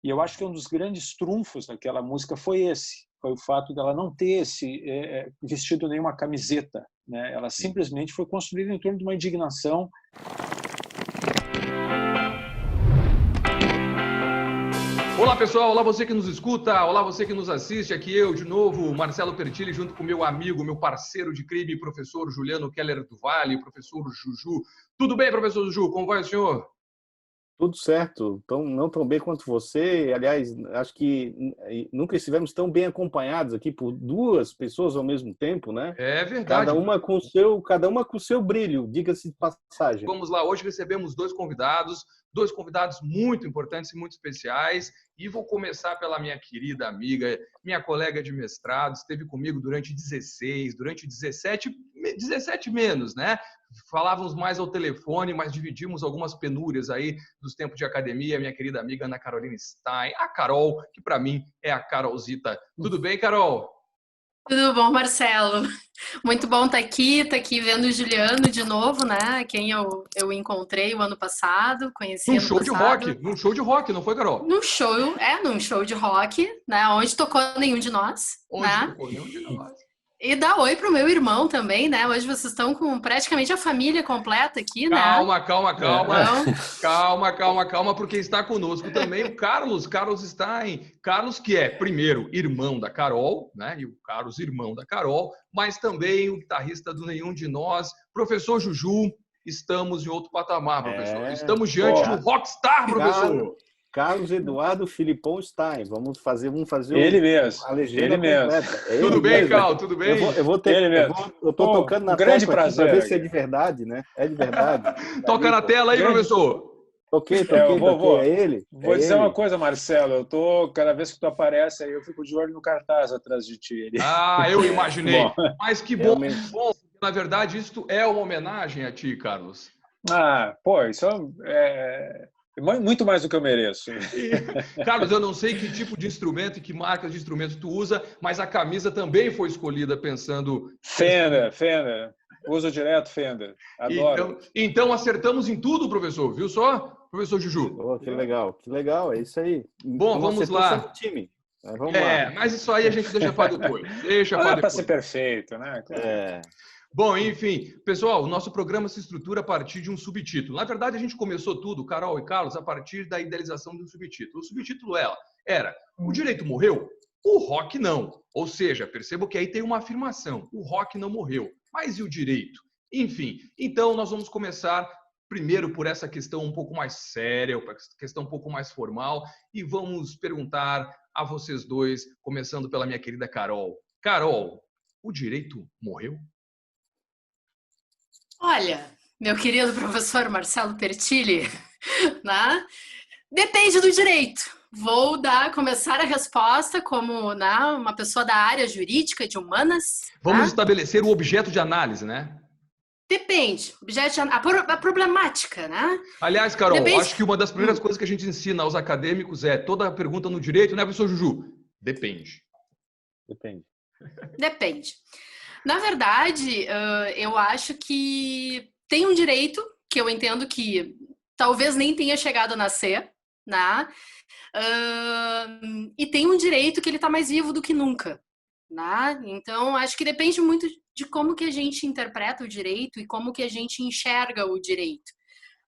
E eu acho que um dos grandes trunfos daquela música foi o fato dela não ter vestido nenhuma camiseta, né? Ela simplesmente foi construída em torno de uma indignação. Olá pessoal, olá você que nos escuta, olá você que nos assiste, aqui eu de novo, Marcelo Pertilli, junto com meu amigo, meu parceiro de crime, professor Juliano Keller do Vale, professor Juju. Tudo bem, professor Juju? Como vai o senhor? Tudo certo, não tão bem quanto você. Aliás, acho que nunca estivemos tão bem acompanhados aqui por duas pessoas ao mesmo tempo, né? É verdade. Cada uma com o seu brilho, diga-se de passagem. Vamos lá, hoje recebemos dois convidados muito importantes e muito especiais. E vou começar pela minha querida amiga, minha colega de mestrado, esteve comigo durante 17 menos, né? Falávamos mais ao telefone, mas dividimos algumas penúrias aí dos tempos de academia, minha querida amiga Ana Carolina Stein, a Carol, que para mim é a Carolzita. Tudo bem, Carol? Tudo bom, Marcelo? Muito bom estar aqui vendo o Juliano de novo, né? Quem eu encontrei o ano passado, conheci num ano show passado. Num show de rock, não foi, Carol? Num show de rock, né? Onde tocou nenhum de nós, né? Tocou nenhum de nós. E dá oi pro meu irmão também, né? Hoje vocês estão com praticamente a família completa aqui, né? Calma, porque está conosco também o Carlos Stein. Carlos, que é, primeiro, irmão da Carol, né? E o Carlos, irmão da Carol, mas também o guitarrista do Nenhum de Nós, professor Juju. Estamos em outro patamar, professor. Estamos diante de um rockstar, professor. Carlos Eduardo Filipão Stein. Vamos fazer ele mesmo, a legenda ele mesmo. Tudo bem, Carl? Tudo bem? Eu tô tocando na grande tecla prazer para ver se é de verdade, né? É de verdade. Toca na tela aí, professor. Toquei. É ele. Vou dizer uma coisa, Marcelo. Cada vez que tu aparece aí, eu fico de olho no cartaz atrás de ti. Eu imaginei. Mas que bom, bom. Na verdade, isto é uma homenagem a ti, Carlos. Isso é muito mais do que eu mereço. Carlos, eu não sei que tipo de instrumento e que marcas de instrumento tu usa, mas a camisa também foi escolhida pensando... Fender. Uso direto Fender. Adoro. Então acertamos em tudo, professor. Viu só, professor Juju? Que legal. É isso aí. Bom, vamos lá. Time. Vamos lá. Mas isso aí a gente deixa para depois. Para ser perfeito, né? Bom, enfim, pessoal, o nosso programa se estrutura a partir de um subtítulo. Na verdade, a gente começou tudo, Carol e Carlos, a partir da idealização de um subtítulo. O subtítulo era: o direito morreu? O rock não. Ou seja, percebo que aí tem uma afirmação: o rock não morreu. Mas e o direito? Enfim, então nós vamos começar primeiro por essa questão um pouco mais séria, por essa questão um pouco mais formal, e vamos perguntar a vocês dois, começando pela minha querida Carol. Carol, o direito morreu? Olha, meu querido professor Marcelo Pertilli, né? Depende do direito. Vou começar a resposta como uma pessoa da área jurídica de humanas. Vamos estabelecer o objeto de análise, né? Depende. A problemática, né? Aliás, Carol, acho que uma das primeiras coisas que a gente ensina aos acadêmicos é toda pergunta no direito, né, professor Juju? Depende. Depende. Na verdade, eu acho que tem um direito que eu entendo que talvez nem tenha chegado a nascer, né? E tem um direito que ele está mais vivo do que nunca, né? Então, acho que depende muito de como que a gente interpreta o direito e como que a gente enxerga o direito,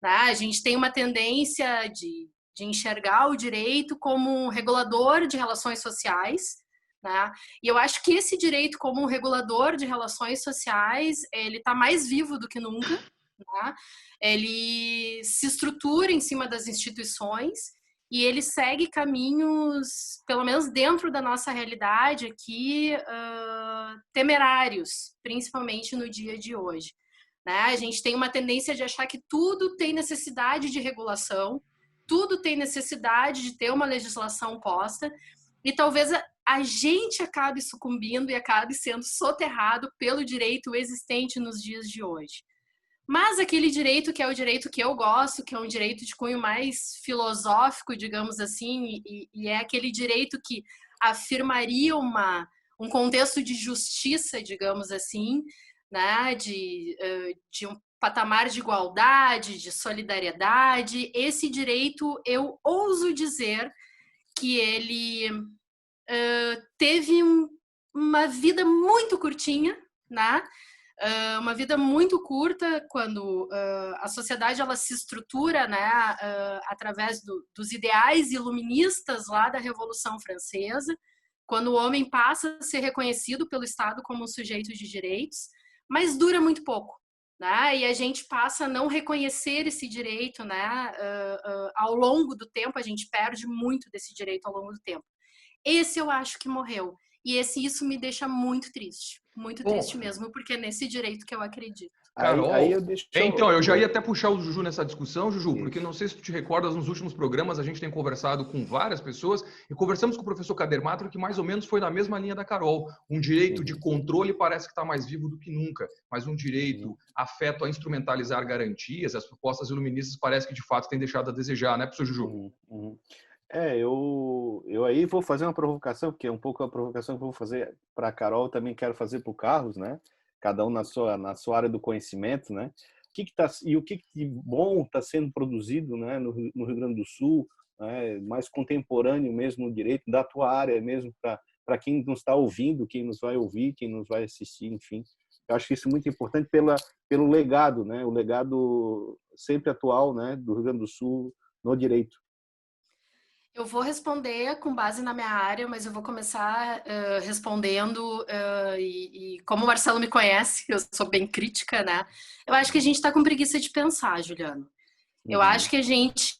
né? A gente tem uma tendência de enxergar o direito como um regulador de relações sociais, né? E eu acho que esse direito como um regulador de relações sociais, ele está mais vivo do que nunca, né? Ele se estrutura em cima das instituições e ele segue caminhos, pelo menos dentro da nossa realidade aqui, temerários, principalmente no dia de hoje, né? A gente tem uma tendência de achar que tudo tem necessidade de regulação, tudo tem necessidade de ter uma legislação posta, e talvez a gente acabe sucumbindo e acabe sendo soterrado pelo direito existente nos dias de hoje. Mas aquele direito que é o direito que eu gosto, que é um direito de cunho mais filosófico, digamos assim, e é aquele direito que afirmaria um contexto de justiça, digamos assim, né, de um patamar de igualdade, de solidariedade. Esse direito, eu ouso dizer que ele teve uma vida muito curtinha, né? Uma vida muito curta, quando a sociedade ela se estrutura, né, através dos ideais iluministas lá da Revolução Francesa, quando o homem passa a ser reconhecido pelo Estado como um sujeito de direitos, mas dura muito pouco, né? E a gente passa a não reconhecer esse direito, né? Ao longo do tempo, a gente perde muito desse direito ao longo do tempo. Esse eu acho que morreu. E isso me deixa muito triste mesmo, porque é nesse direito que eu acredito. Carol, aí eu deixo... então, eu já ia até puxar o Juju nessa discussão, Juju, porque não sei se tu te recordas, nos últimos programas a gente tem conversado com várias pessoas e conversamos com o professor Kader Matra, que mais ou menos foi na mesma linha da Carol. Um direito de controle parece que está mais vivo do que nunca, mas um direito afeto a instrumentalizar garantias, as propostas iluministas parece que de fato têm deixado a desejar, né, professor Juju? Eu aí vou fazer uma provocação, que é um pouco a provocação que eu vou fazer para a Carol, também quero fazer para o Carlos, né? Cada um na sua área do conhecimento, né? O que de bom está sendo produzido, né, no Rio Grande do Sul, né, mais contemporâneo mesmo no direito, da tua área mesmo, para quem nos está ouvindo, quem nos vai ouvir, quem nos vai assistir, enfim. Eu acho que isso é muito importante pelo legado, né? O legado sempre atual, né, do Rio Grande do Sul no direito. Eu vou responder com base na minha área, mas eu vou começar respondendo, e como o Marcelo me conhece, eu sou bem crítica, né? Eu acho que a gente está com preguiça de pensar, Juliano. Eu acho que a gente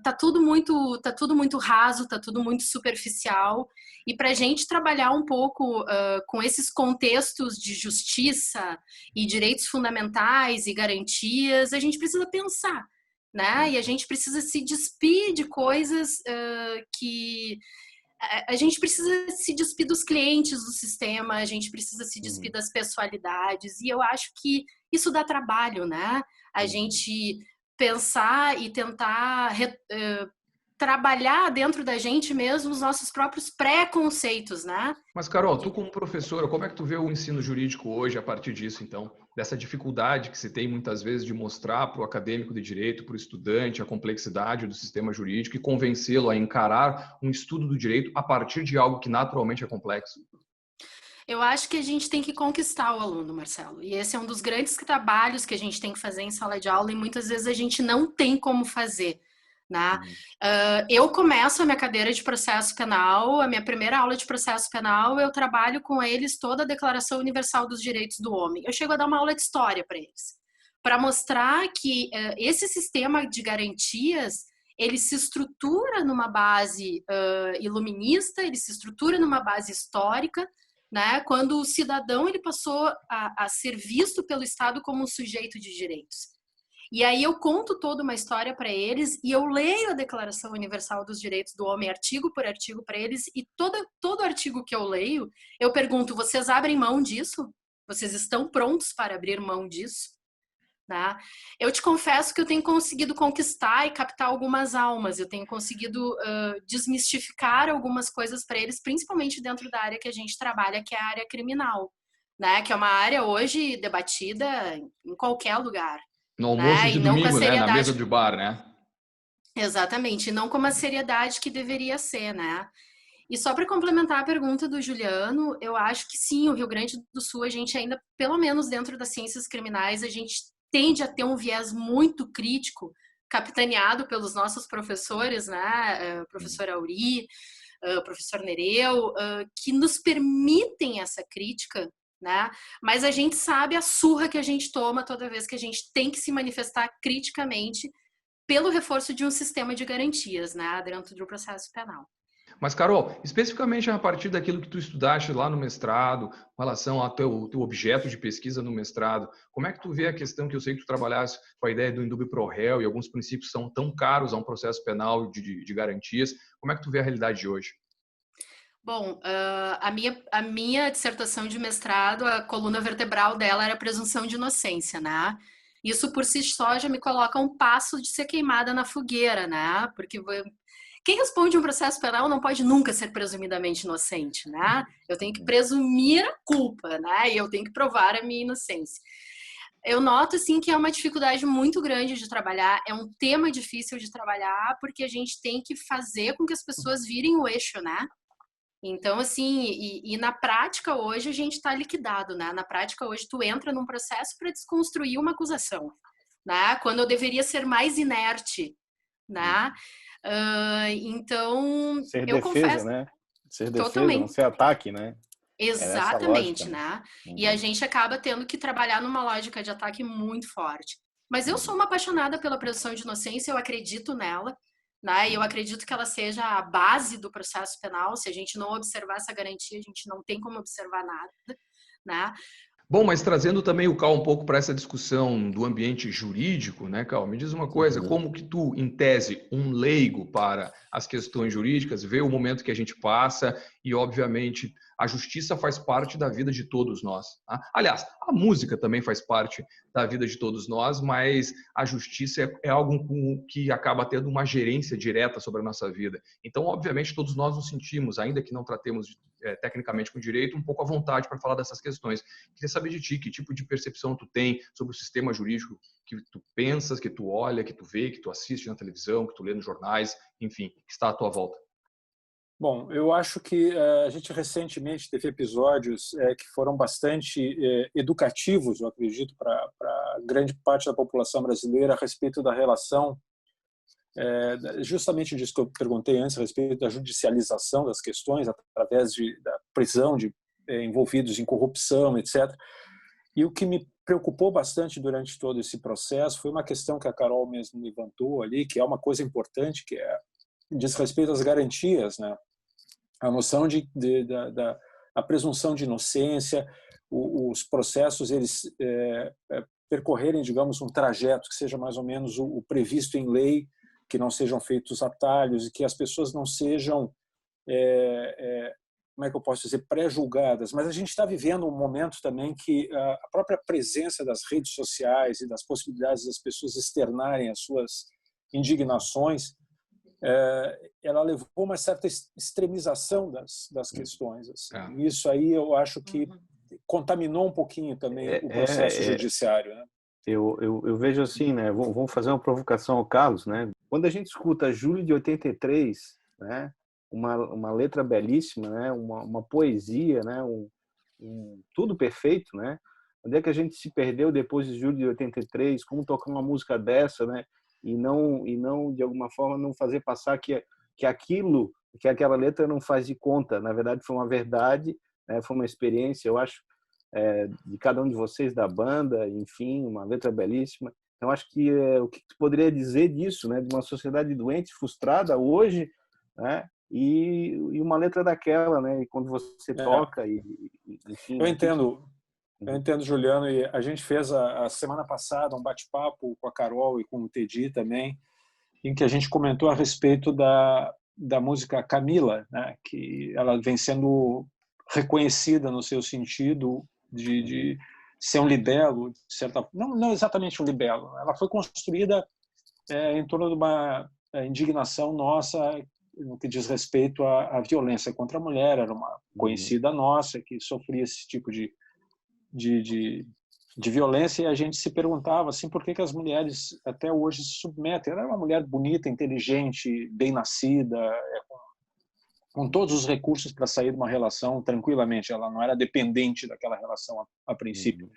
tá tudo muito raso, tá tudo muito superficial, e para a gente trabalhar um pouco com esses contextos de justiça e direitos fundamentais e garantias, a gente precisa pensar, né? E a gente precisa se despir de coisas que a gente precisa se despir dos clientes do sistema, a gente precisa se despir das pessoalidades, e eu acho que isso dá trabalho, né? A gente pensar e tentar trabalhar dentro da gente mesmo os nossos próprios preconceitos, né? Mas, Carol, tu como professora, como é que tu vê o ensino jurídico hoje a partir disso, então? Dessa dificuldade que se tem muitas vezes de mostrar para o acadêmico de direito, para o estudante, a complexidade do sistema jurídico e convencê-lo a encarar um estudo do direito a partir de algo que naturalmente é complexo? Eu acho que a gente tem que conquistar o aluno, Marcelo. E esse é um dos grandes trabalhos que a gente tem que fazer em sala de aula e muitas vezes a gente não tem como fazer, né? Eu começo a minha cadeira de processo penal, a minha primeira aula de processo penal, eu trabalho com eles toda a Declaração Universal dos Direitos do Homem. Eu chego a dar uma aula de história para eles, para mostrar que esse sistema de garantias, ele se estrutura numa base iluminista, ele se estrutura numa base histórica, né? Quando o cidadão ele passou a ser visto pelo Estado como um sujeito de direitos. E aí eu conto toda uma história para eles e eu leio a Declaração Universal dos Direitos do Homem artigo por artigo para eles, e todo artigo que eu leio, eu pergunto: vocês abrem mão disso? Vocês estão prontos para abrir mão disso? Tá? Eu te confesso que eu tenho conseguido conquistar e captar algumas almas, eu tenho conseguido desmistificar algumas coisas para eles, principalmente dentro da área que a gente trabalha, que é a área criminal, né? Que é uma área hoje debatida em qualquer lugar. No almoço, né? de E não domingo, com a né? seriedade... Na mesa de bar, né? Exatamente, não com a seriedade que deveria ser, né? E só para complementar a pergunta do Juliano, eu acho que sim, o Rio Grande do Sul, a gente ainda, pelo menos dentro das ciências criminais, a gente tende a ter um viés muito crítico, capitaneado pelos nossos professores, né? Professor Auri, professor Nereu, que nos permitem essa crítica, né? Mas a gente sabe a surra que a gente toma toda vez que a gente tem que se manifestar criticamente pelo reforço de um sistema de garantias, né? Dentro do processo penal. Mas, Carol, especificamente a partir daquilo que tu estudaste lá no mestrado, com relação ao teu objeto de pesquisa no mestrado, como é que tu vê a questão que eu sei que tu trabalhaste com a ideia do indúbio pro réu e alguns princípios são tão caros a um processo penal de garantias, como é que tu vê a realidade de hoje? Bom, a minha dissertação de mestrado, a coluna vertebral dela era a presunção de inocência, né? Isso por si só já me coloca um passo de ser queimada na fogueira, né? Porque quem responde um processo penal não pode nunca ser presumidamente inocente, né? Eu tenho que presumir a culpa, né? E eu tenho que provar a minha inocência. Eu noto, assim, que é uma dificuldade muito grande de trabalhar, é um tema difícil de trabalhar, porque a gente tem que fazer com que as pessoas virem o eixo, né? Então, assim, e na prática hoje a gente está liquidado, né? Na prática hoje tu entra num processo para desconstruir uma acusação, né? Quando eu deveria ser mais inerte, né? Então, Ser eu defesa, confesso né? Ser defesa, não totalmente. ser ataque, né? É essa a lógica, Exatamente, né? né? E a Uhum. gente acaba tendo que trabalhar numa lógica de ataque muito forte. Mas eu sou Uhum. uma apaixonada pela presunção de inocência, eu acredito nela, né? E eu acredito que ela seja a base do processo penal. Se a gente não observar essa garantia, a gente não tem como observar nada, né? Bom, mas trazendo também o Cal um pouco para essa discussão do ambiente jurídico, né, Cal? Me diz uma coisa, Uhum. como que tu, em tese, um leigo para as questões jurídicas, vê o momento que a gente passa e, obviamente, a justiça faz parte da vida de todos nós. Tá? Aliás, a música também faz parte da vida de todos nós, mas a justiça é algo que acaba tendo uma gerência direta sobre a nossa vida. Então, obviamente, todos nós nos sentimos, ainda que não tratemos tecnicamente com direito, um pouco à vontade para falar dessas questões. Queria saber de ti, que tipo de percepção tu tem sobre o sistema jurídico que tu pensas, que tu olha, que tu vê, que tu assiste na televisão, que tu lê nos jornais, enfim, que está à tua volta. Bom, eu acho que a gente recentemente teve episódios que foram bastante educativos, eu acredito, para grande parte da população brasileira a respeito da relação, justamente disso que eu perguntei antes, a respeito da judicialização das questões através da prisão de envolvidos em corrupção, etc. E o que me preocupou bastante durante todo esse processo foi uma questão que a Carol mesmo levantou ali, que é uma coisa importante, que diz respeito às garantias, né? A noção da a presunção de inocência, os processos eles percorrerem, digamos, um trajeto que seja mais ou menos o previsto em lei, que não sejam feitos atalhos e que as pessoas não sejam, como é que eu posso dizer, pré-julgadas. Mas a gente está vivendo um momento também que a própria presença das redes sociais e das possibilidades das pessoas externarem as suas indignações, ela levou a uma certa extremização das questões. Assim. E isso aí eu acho que contaminou um pouquinho também o processo judiciário. Né? Eu vejo assim, né? Vamos fazer uma provocação ao Carlos, né? Quando a gente escuta Julho de 83, né? Uma letra belíssima, né? Uma poesia, né? Tudo perfeito, né? Onde é que a gente se perdeu depois de Julho de 83? Como tocar uma música dessa, né? E não de alguma forma não fazer passar que aquela letra não faz de conta. Na verdade, foi uma verdade, né? Foi uma experiência. Eu acho de cada um de vocês da banda, enfim, uma letra belíssima. Então acho que o que tu poderia dizer disso, né? De uma sociedade doente, frustrada hoje, né? E uma letra daquela, né? E quando você toca enfim. Eu entendo, Juliano, e a gente fez a semana passada um bate-papo com a Carol e com o Tedi também, em que a gente comentou a respeito da música Camila, né? Que ela vem sendo reconhecida no seu sentido de ser um libelo, não exatamente um libelo. Ela foi construída em torno de uma indignação nossa no que diz respeito à violência contra a mulher. Era uma conhecida nossa que sofria esse tipo de violência, e a gente se perguntava assim, por que as mulheres até hoje se submetem. Ela era uma mulher bonita, inteligente, bem nascida, com todos os recursos para sair de uma relação tranquilamente. Ela não era dependente daquela relação a princípio.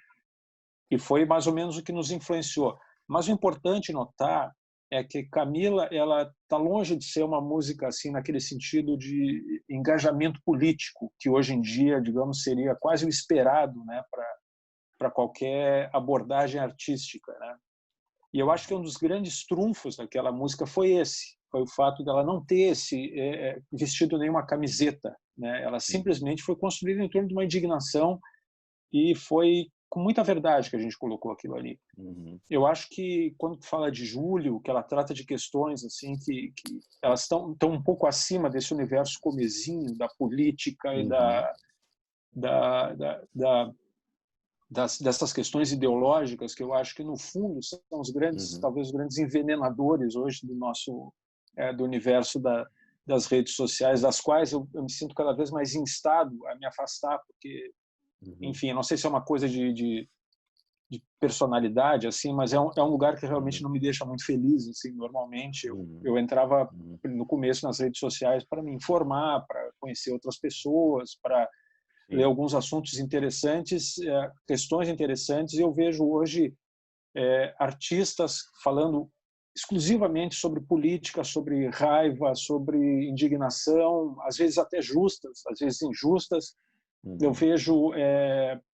E foi mais ou menos o que nos influenciou. Mas o importante notar é que Camila, ela está longe de ser uma música assim naquele sentido de engajamento político, que hoje em dia, digamos, seria quase o esperado, né, para qualquer abordagem artística, né? E eu acho que um dos grandes trunfos daquela música foi o fato dela não ter vestido nenhuma camiseta, né? Ela simplesmente foi construída em torno de uma indignação, e foi com muita verdade que a gente colocou aquilo ali. Eu acho que quando tu fala de Julho, que ela trata de questões assim que elas estão um pouco acima desse universo comezinho da política e dessas questões ideológicas, que eu acho que no fundo são os grandes, talvez os grandes envenenadores hoje do nosso do universo das redes sociais, das quais eu me sinto cada vez mais instado a me afastar, porque enfim, não sei se é uma coisa de de personalidade, assim, mas é um lugar que realmente não me deixa muito feliz, assim. Normalmente eu entrava no começo nas redes sociais para me informar, para conhecer outras pessoas, para ler alguns assuntos interessantes, questões interessantes, e eu vejo hoje artistas falando exclusivamente sobre política, sobre raiva, sobre indignação, às vezes até justas, às vezes injustas. Eu vejo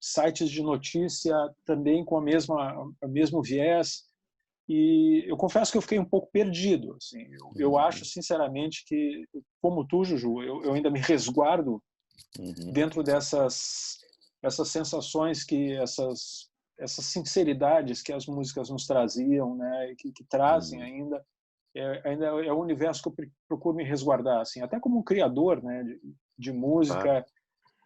sites de notícia também com o mesmo viés, e eu confesso que eu fiquei um pouco perdido. Assim. Eu acho, sinceramente, que, como tu, Juju, eu ainda me resguardo dentro essas sensações, essas sinceridades que as músicas nos traziam, né, que trazem ainda. Ainda é um universo que eu procuro me resguardar, assim, até como um criador, né, de música.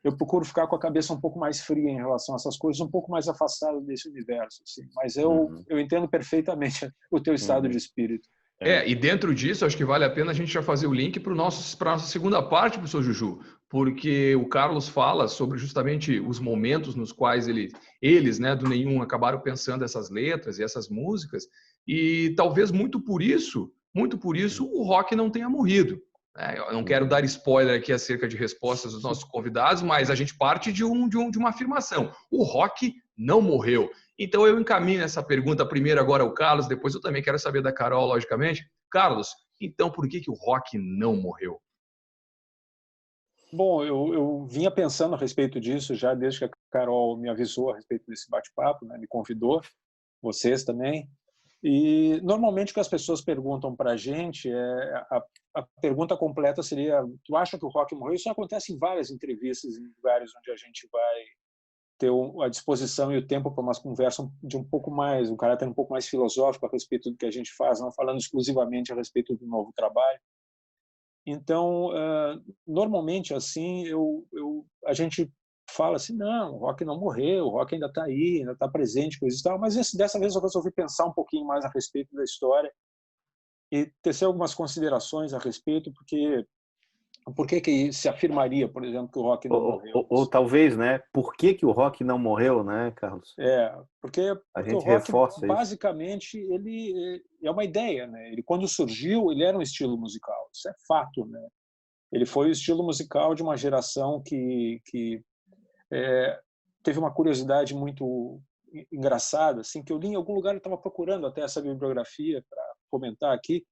Eu procuro ficar com a cabeça um pouco mais fria em relação a essas coisas, um pouco mais afastado desse universo, assim. Mas eu entendo perfeitamente o teu estado de espírito. E dentro disso, acho que vale a pena a gente já fazer o link para a nossa segunda parte, professor Juju, porque o Carlos fala sobre justamente os momentos nos quais eles, né, do Nenhum, acabaram pensando essas letras e essas músicas, e talvez muito por isso o rock não tenha morrido. Eu não quero dar spoiler aqui acerca de respostas dos nossos convidados, mas a gente parte de uma afirmação. O rock não morreu. Então eu encaminho essa pergunta primeiro agora ao Carlos, depois eu também quero saber da Carol, logicamente. Carlos, então por que o rock não morreu? Bom, eu vinha pensando a respeito disso já desde que a Carol me avisou a respeito desse bate-papo, né, me convidou, vocês também. E normalmente o que as pessoas perguntam para a gente a pergunta completa seria: tu acha que o rock morreu? Isso acontece em várias entrevistas, em lugares onde a gente vai ter a disposição e o tempo para uma conversa de um pouco mais, um caráter um pouco mais filosófico a respeito do que a gente faz, não falando exclusivamente a respeito do novo trabalho. Então, normalmente assim, a gente fala assim: não, o rock não morreu, o rock ainda está aí, ainda está presente, coisa e tal. Mas dessa vez eu resolvi pensar um pouquinho mais a respeito da história e tecer algumas considerações a respeito, porque por que se afirmaria, por exemplo, que o rock não morreu? Ou talvez, né? Por que o rock não morreu, né, Carlos? Porque A o gente rock, reforça basicamente, ele é uma ideia, né? Ele, quando surgiu, ele era um estilo musical, isso é fato, né? Ele foi o estilo musical de uma geração que teve uma curiosidade muito engraçada, assim, que eu li em algum lugar, eu estava procurando até essa bibliografia para comentar aqui,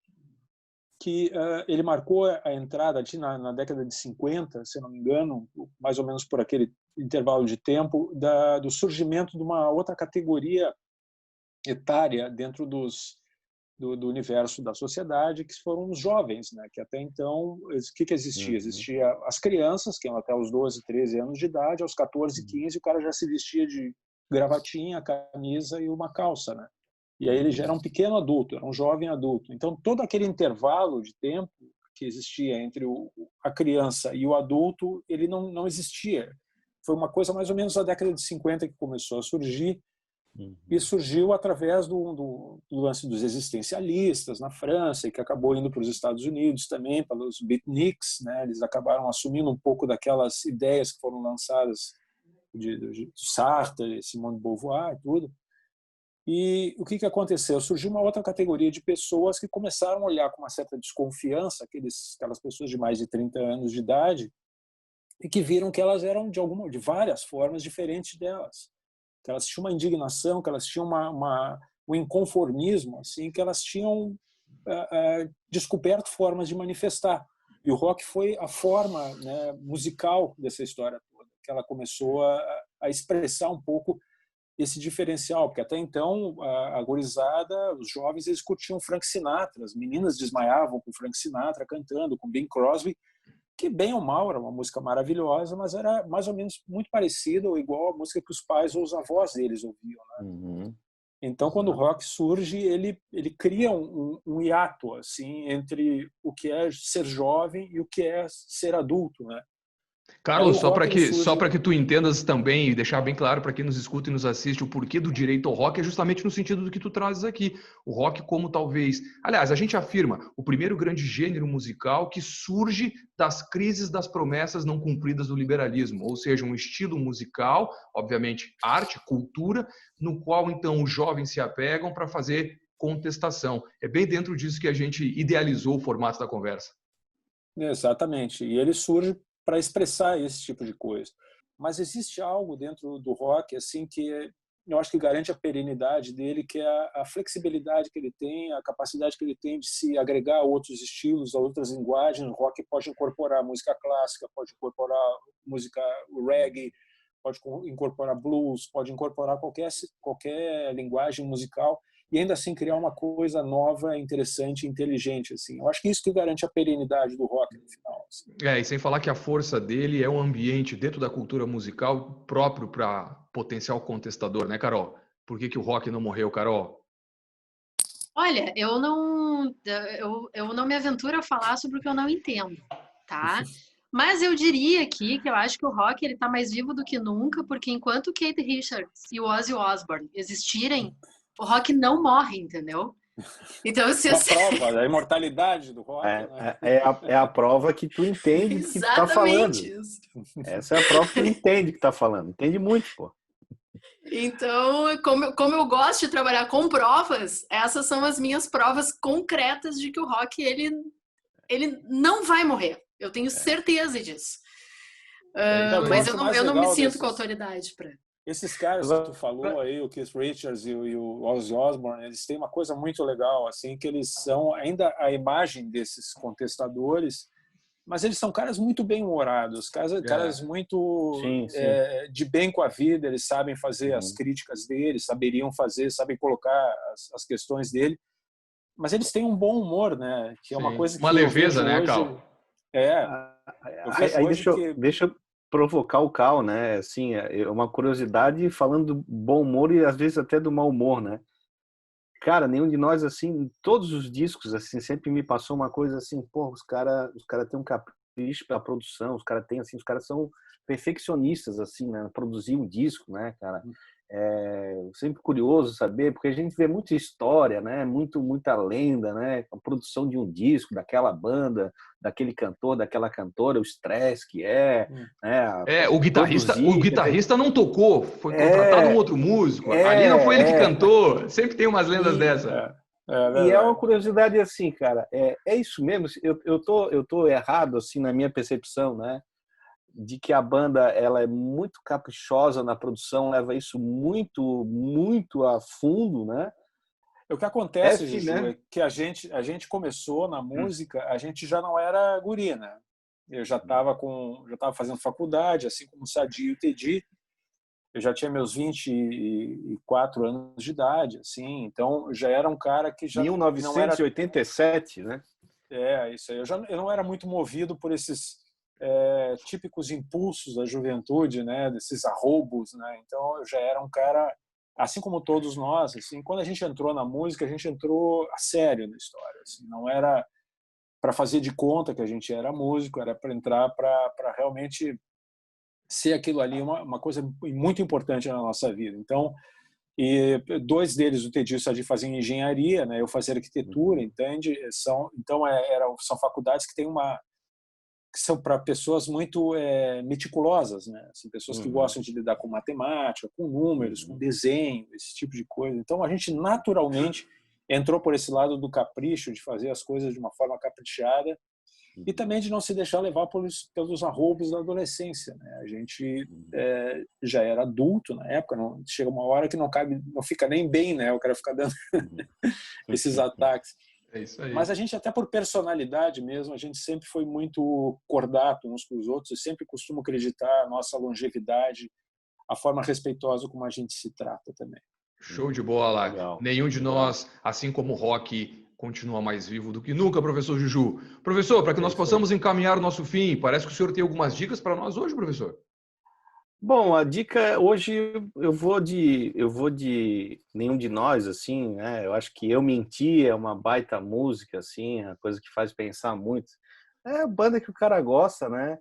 que ele marcou a entrada na década de 50, se não me engano, mais ou menos por aquele intervalo de tempo, do surgimento de uma outra categoria etária dentro do universo da sociedade, que foram os jovens, né? Que até então, o que existia? Existia as crianças, que iam até os 12, 13 anos de idade, aos 14, 15, o cara já se vestia de gravatinha, camisa e uma calça, né? E aí ele já era um pequeno adulto, era um jovem adulto. Então, todo aquele intervalo de tempo que existia entre a criança e o adulto, ele não existia. Foi uma coisa mais ou menos na década de 50 que começou a surgir, e surgiu através do lance dos existencialistas na França, e que acabou indo para os Estados Unidos também, pelos beatniks, né? Eles acabaram assumindo um pouco daquelas ideias que foram lançadas de Sartre, Simone de Beauvoir e tudo. E o que aconteceu? Surgiu uma outra categoria de pessoas que começaram a olhar com uma certa desconfiança aquelas pessoas de mais de 30 anos de idade, e que viram que elas eram de várias formas diferentes delas, que elas tinham uma indignação, que elas tinham um inconformismo, assim, que elas tinham descoberto formas de manifestar. E o rock foi a forma, né, musical dessa história toda, que ela começou a expressar um pouco esse diferencial, porque até então a gurizada, os jovens, eles curtiam Frank Sinatra, as meninas desmaiavam com Frank Sinatra cantando, com Bing Crosby, que bem ou mal era uma música maravilhosa, mas era mais ou menos muito parecida ou igual à música que os pais ou os avós deles ouviam, né? Então, quando o rock surge, ele cria um hiato assim entre o que é ser jovem e o que é ser adulto, né? Aí o Carlos, rock ele só surge. para que tu entendas também e deixar bem claro para quem nos escuta e nos assiste o porquê do direito ao rock é justamente no sentido do que tu trazes aqui. O rock como talvez, aliás, a gente afirma, o primeiro grande gênero musical que surge das crises das promessas não cumpridas do liberalismo, ou seja, um estilo musical, obviamente arte, cultura, no qual então os jovens se apegam para fazer contestação. É bem dentro disso que a gente idealizou o formato da conversa. Exatamente. E ele surge para expressar esse tipo de coisa. Mas existe algo dentro do rock assim que eu acho que garante a perenidade dele, que é a flexibilidade que ele tem, a capacidade que ele tem de se agregar a outros estilos, a outras linguagens. O rock pode incorporar música clássica, pode incorporar música reggae, pode incorporar blues, pode incorporar qualquer linguagem musical e ainda assim criar uma coisa nova, interessante, inteligente, assim. Eu acho que isso que garante a perenidade do rock no final. Assim. E sem falar que a força dele é um ambiente dentro da cultura musical próprio para potencial contestador, né, Carol? Por que o rock não morreu, Carol? Olha, eu não me aventuro a falar sobre o que eu não entendo, tá? Mas eu diria aqui que eu acho que o rock ele tá mais vivo do que nunca, porque enquanto Keith Richards e o Ozzy Osbourne existirem, o rock não morre, entendeu? Então, se É a você... prova da imortalidade do rock, né? É a prova que tu entende do que tu tá Exatamente falando. isso. Essa é a prova que tu entende que tá falando. Entende muito, pô. Então, como eu gosto de trabalhar com provas, essas são as minhas provas concretas de que o rock ele não vai morrer. Eu tenho certeza disso. Não, eu Mas acho mais eu não me legal sinto com desses autoridade para. esses caras que tu falou aí, o Keith Richards e o Ozzy Osbourne, eles têm uma coisa muito legal, assim, que eles são ainda a imagem desses contestadores, mas eles são caras muito bem-humorados, caras muito Sim, sim. de bem com a vida, eles sabem fazer as Uhum. críticas deles, saberiam fazer, sabem colocar as questões dele, mas eles têm um bom humor, né? Que é uma Sim. coisa Uma que eu leveza, vejo né, hoje. Cal? É, eu vejo Aí hoje que deixa eu provocar o Cal, né? Assim, é uma curiosidade falando do bom humor e às vezes até do mau humor, né? Cara, nenhum de nós, assim, em todos os discos, assim, sempre me passou uma coisa assim, pô, os cara têm um capricho pela produção, os caras têm, assim, os caras são perfeccionistas, assim, né? Produzir um disco, né, cara? É sempre curioso saber, porque a gente vê muita história, né? Muita lenda, né? A produção de um disco, daquela banda, daquele cantor, daquela cantora, o estresse que é, né? O Produzir, quer dizer, guitarrista não tocou, foi contratado um é, outro músico. Ali não foi ele que é, é. cantou. Sempre tem umas lendas E, dessa. é e é uma verdade. curiosidade assim, cara, é isso mesmo? Eu tô errado assim na minha percepção, né? De que a banda ela é muito caprichosa na produção, leva isso muito a fundo, né? O que É acontece, assim, Juju, né? é que a gente começou na música, a gente já não era guri, né? Eu já estava fazendo faculdade, assim como o Sadi e o Tedi. Eu já tinha meus 24 anos de idade, assim. Então, já era um cara que já não era 1987, né? isso aí. Eu não era muito movido por esses típicos impulsos da juventude, né? Desses arroubos, né? Então, eu já era um cara, assim como todos nós, assim. Quando a gente entrou na música, a gente entrou a sério na história, assim. Não era para fazer de conta que a gente era músico, era para entrar para realmente ser aquilo ali uma coisa muito importante na nossa vida. Então, e dois deles, o Teddy e o Sadi, faziam engenharia, né? Eu fazia arquitetura, entende? São faculdades que têm que são para pessoas muito meticulosas, né? Assim, pessoas que Uhum, gostam de lidar com matemática, com números, com uhum, desenho, esse tipo de coisa. Então a gente naturalmente entrou por esse lado do capricho, de fazer as coisas de uma forma caprichada e uhum, também de não se deixar levar pelos arroubos da adolescência, né? A gente uhum, já era adulto na época, não, chega uma hora que não cabe, não fica nem bem, né? O cara fica dando uhum. esses ataques. É isso Mas aí. a gente, até por personalidade mesmo, a gente sempre foi muito cordato uns com os outros. Eu sempre costumo acreditar a nossa longevidade, a forma respeitosa como a gente se trata também. Show de bola. Legal, Nenhum de legal. nós, assim como o rock, continua mais vivo do que nunca, professor Juju. Professor, para que É nós isso aí. possamos encaminhar o nosso fim, parece que o senhor tem algumas dicas para nós hoje, professor. Bom, a dica hoje eu vou de nenhum de nós assim, né? Eu acho que Eu Menti é uma baita música assim, é uma coisa que faz pensar muito. É a banda que o cara gosta, né?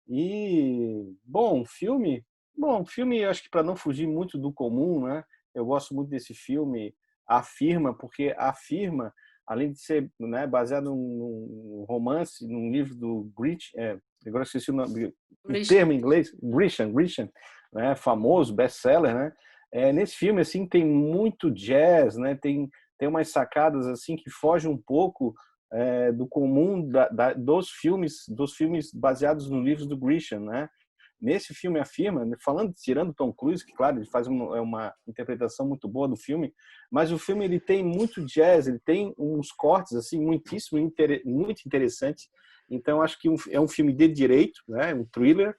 E, bom, filme, acho que para não fugir muito do comum, né? Eu gosto muito desse filme, A Firma, porque A Firma, além de ser, né, baseado num romance, num livro do agora esqueci o termo em inglês, Grisham, né, famoso, best-seller, né? Nesse filme, assim, tem muito jazz, né? Tem umas sacadas, assim, que fogem um pouco do comum dos filmes baseados nos livros do Grisham, né? Nesse filme, A Firma, tirando Tom Cruise, que claro, ele faz uma interpretação muito boa do filme, mas o filme ele tem muito jazz, ele tem uns cortes assim muito interessantes. Então acho que é um filme de direito, né? Um thriller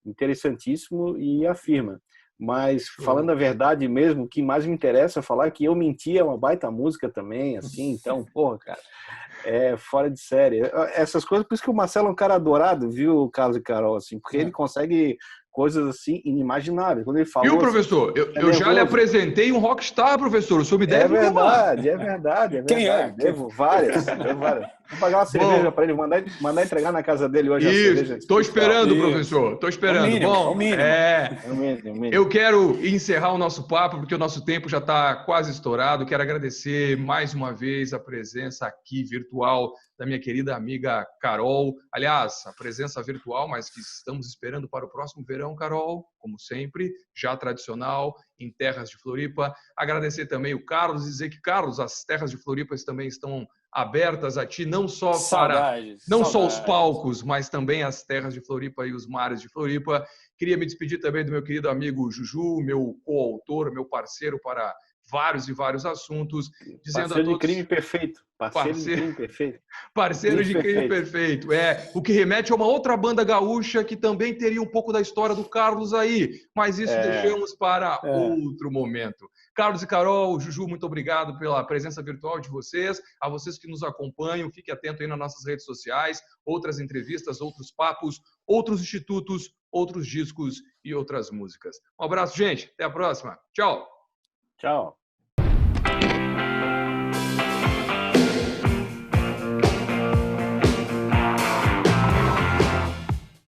interessantíssimo e A Firma. Mas falando a verdade mesmo, o que mais me interessa falar é que Eu Menti é uma baita música também, assim, então, porra, cara, fora de série. Essas coisas, por isso que o Marcelo é um cara adorado, viu, Carlos e Carol, assim, porque ele consegue coisas assim inimagináveis. Quando ele falou, viu, professor? Assim, eu já lhe apresentei um rockstar, professor. O senhor me deve uma. É verdade. Quem é? Devo várias. Vou pagar uma cerveja para ele, mandar entregar na casa dele hoje. Isso, estou esperando, professor. Estou esperando. É o mínimo, Bom, é o mínimo. Eu quero encerrar o nosso papo, porque o nosso tempo já está quase estourado. Quero agradecer mais uma vez a presença aqui virtual da minha querida amiga Carol. Aliás, a presença virtual, mas que estamos esperando para o próximo verão, Carol, como sempre, já tradicional, em Terras de Floripa. Agradecer também o Carlos e dizer que, Carlos, as Terras de Floripa também estão abertas a ti, não só só os palcos, mas também as terras de Floripa e os mares de Floripa. Queria me despedir também do meu querido amigo Juju, meu coautor, meu parceiro para vários e vários assuntos, dizendo parceiro a todos... de crime perfeito. Parceiro de crime perfeito. Parceiro de crime perfeito. O que remete a uma outra banda gaúcha que também teria um pouco da história do Carlos aí, mas isso deixamos para outro momento. Carlos e Carol, Juju, muito obrigado pela presença virtual de vocês. A vocês que nos acompanham, fique atento aí nas nossas redes sociais, outras entrevistas, outros papos, outros institutos, outros discos e outras músicas. Um abraço, gente. Até a próxima. Tchau. Tchau.